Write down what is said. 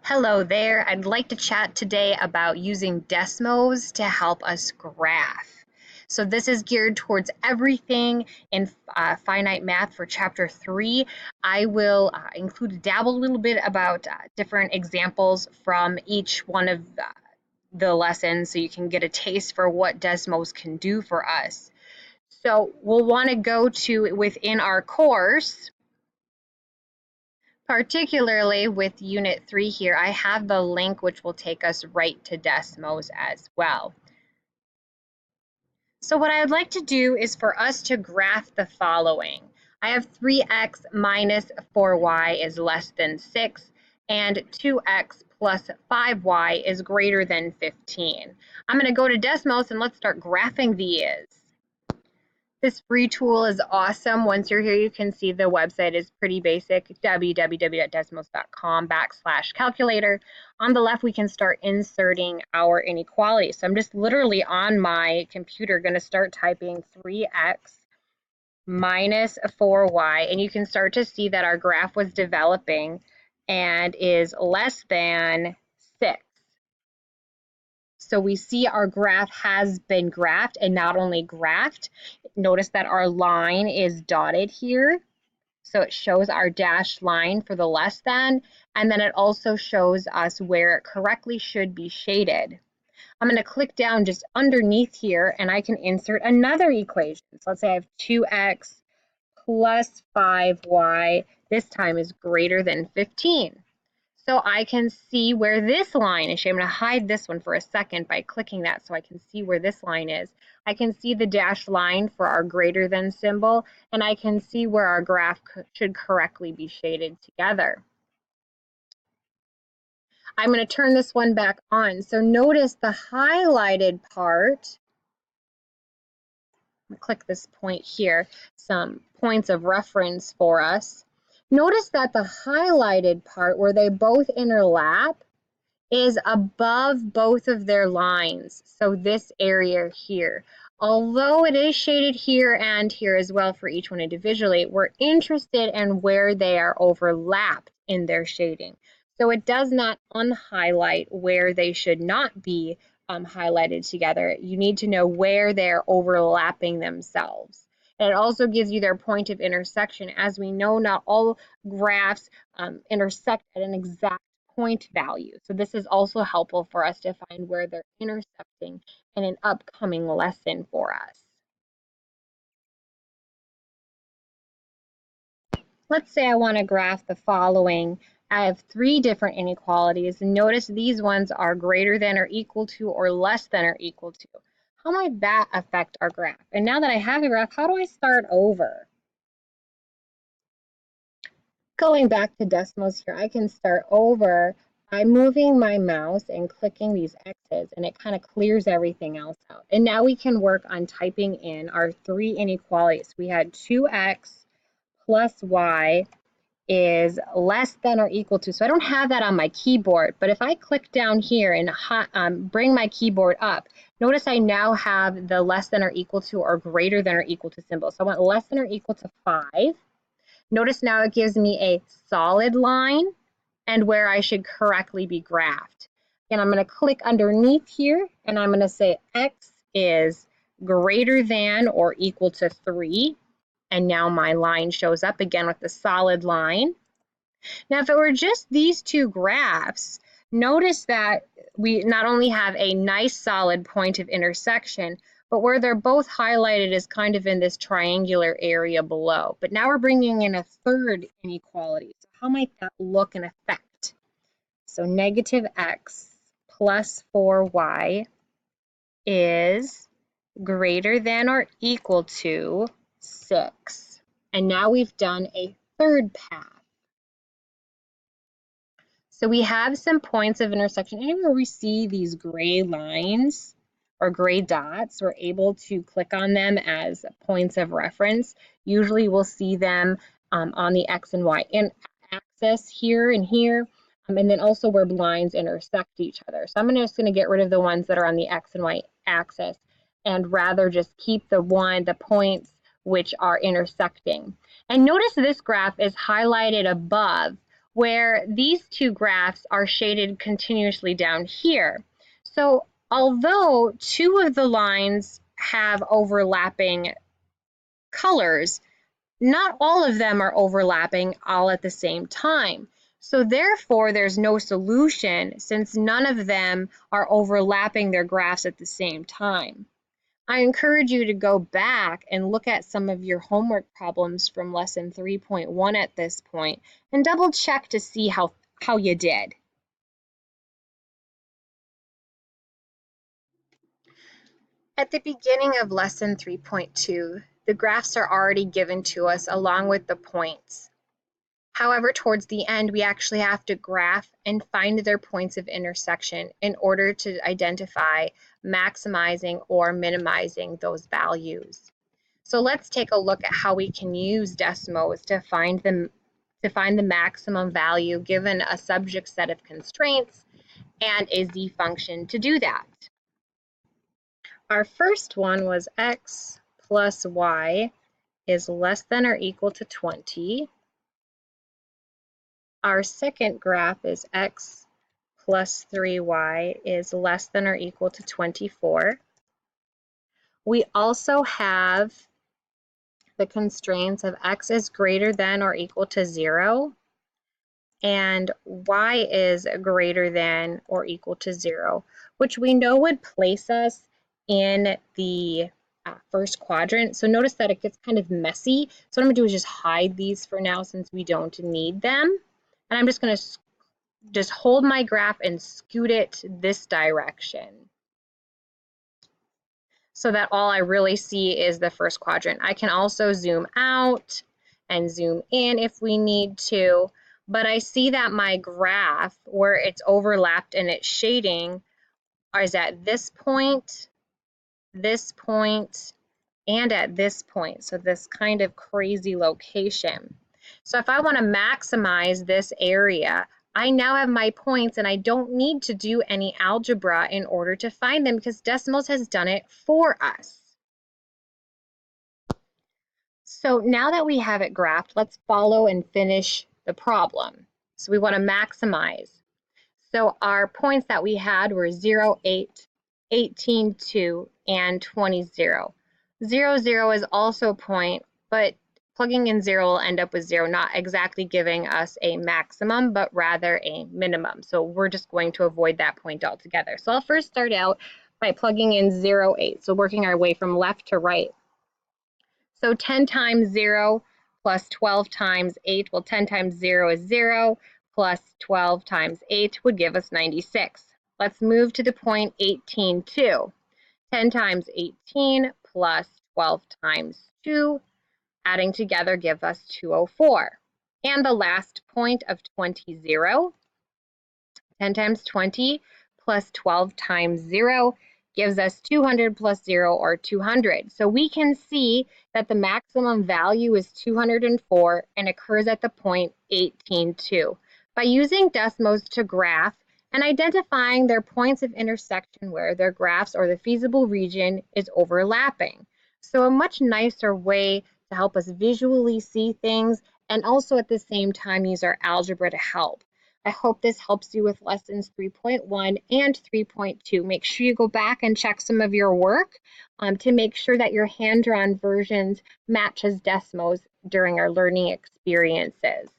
Hello there. I'd like to chat today about using Desmos to help us graph. So this is geared towards everything in finite math for chapter 3. I will dabble a little bit about different examples from each one of the lessons so you can get a taste for what Desmos can do for us. So we'll want to go to within our course. Particularly with Unit 3 here, I have the link which will take us right to Desmos as well. So what I would like to do is for us to graph the following. I have 3x minus 4y is less than 6, and 2x plus 5y is greater than 15. I'm going to go to Desmos and let's start graphing these. This free tool is awesome. Once you're here, you can see the website is pretty basic, www.desmos.com/calculator. On the left, we can start inserting our inequalities. So I'm just literally on my computer going to start typing 3x minus 4y, and you can start to see that our graph was developing and is less than 6. So we see our graph has been graphed, and not only graphed, notice that our line is dotted here. So it shows our dashed line for the less than, and then it also shows us where it correctly should be shaded. I'm going to click down just underneath here and I can insert another equation. So let's say I have 2x plus 5y, this time is greater than 15. So I can see where this line is. I'm going to hide this one for a second by clicking that so I can see where this line is. I can see the dashed line for our greater than symbol, and I can see where our graph should correctly be shaded together. I'm going to turn this one back on. So notice the highlighted part. I'm going to click this point here, some points of reference for us. Notice that the highlighted part where they both overlap is above both of their lines. So this area here, although it is shaded here and here as well for each one individually, we're interested in where they are overlapped in their shading. So it does not unhighlight where they should not be highlighted together. You need to know where they're overlapping themselves. And it also gives you their point of intersection. As we know, not all graphs intersect at an exact point value. So this is also helpful for us to find where they're intersecting in an upcoming lesson for us. Let's say I want to graph the following. I have 3 different inequalities. Notice these ones are greater than or equal to or less than or equal to. How might that affect our graph? And now that I have the graph, how do I start over? Going back to Desmos here, I can start over by moving my mouse and clicking these X's, and it kind of clears everything else out. And now we can work on typing in our 3 inequalities. We had 2x plus y is less than or equal to. So I don't have that on my keyboard, but if I click down here and bring my keyboard up, notice I now have the less than or equal to or greater than or equal to symbol. So I want less than or equal to 5. Notice now it gives me a solid line and where I should correctly be graphed. And I'm going to click underneath here and I'm going to say x is greater than or equal to 3. And now my line shows up again with the solid line. Now, if it were just these 2 graphs, notice that we not only have a nice solid point of intersection, but where they're both highlighted is kind of in this triangular area below. But now we're bringing in a 3rd inequality. So how might that look and affect? So negative x plus 4y is greater than or equal to 6. And now we've done a 3rd path. So we have some points of intersection. Anywhere we see these gray lines or gray dots, we're able to click on them as points of reference. Usually we'll see them on the X and Y axis here and here, and then also where lines intersect each other. So I'm just going to get rid of the ones that are on the X and Y axis and rather just keep the points which are intersecting. And notice this graph is highlighted above where these two graphs are shaded continuously down here. So although two of the lines have overlapping colors, not all of them are overlapping all at the same time. So therefore, there's no solution since none of them are overlapping their graphs at the same time. I encourage you to go back and look at some of your homework problems from lesson 3.1 at this point and double check to see how you did. At the beginning of lesson 3.2, the graphs are already given to us along with the points. However, towards the end, we actually have to graph and find their points of intersection in order to identify maximizing or minimizing those values. So let's take a look at how we can use Desmos to find the maximum value given a subject set of constraints and a z function to do that. Our first one was x plus y is less than or equal to 20. Our second graph is x plus 3y is less than or equal to 24. We also have the constraints of x is greater than or equal to 0 and y is greater than or equal to 0, which we know would place us in the first quadrant. So notice that it gets kind of messy. So what I'm going to do is just hide these for now since we don't need them. And I'm just going to just hold my graph and scoot it this direction so that all I really see is the first quadrant. I can also zoom out and zoom in if we need to, but I see that my graph where it's overlapped and it's shading is at this point, and at this point. So this kind of crazy location. So if I want to maximize this area, I now have my points and I don't need to do any algebra in order to find them because Desmos has done it for us. So now that we have it graphed, let's follow and finish the problem. So we want to maximize. So our points that we had were 0, 8, 18, 2, and 20, 0. 0, 0 is also a point, but plugging in 0 will end up with 0, not exactly giving us a maximum, but rather a minimum. So we're just going to avoid that point altogether. So I'll first start out by plugging in 0, 8. So working our way from left to right. So 10 times 0 plus 12 times 8, well, 10 times 0 is 0, plus 12 times 8 would give us 96. Let's move to the point 18, 2. 10 times 18 plus 12 times 2, adding together give us 204. And the last point of 20, 0. 10 times 20 plus 12 times 0 gives us 200 plus 0, or 200. So we can see that the maximum value is 204 and occurs at the point 18, 2. By using Desmos to graph and identifying their points of intersection where their graphs or the feasible region is overlapping. So a much nicer way to help us visually see things and also at the same time use our algebra to help. I hope this helps you with lessons 3.1 and 3.2. Make sure you go back and check some of your work to make sure that your hand-drawn versions matches Desmos during our learning experiences.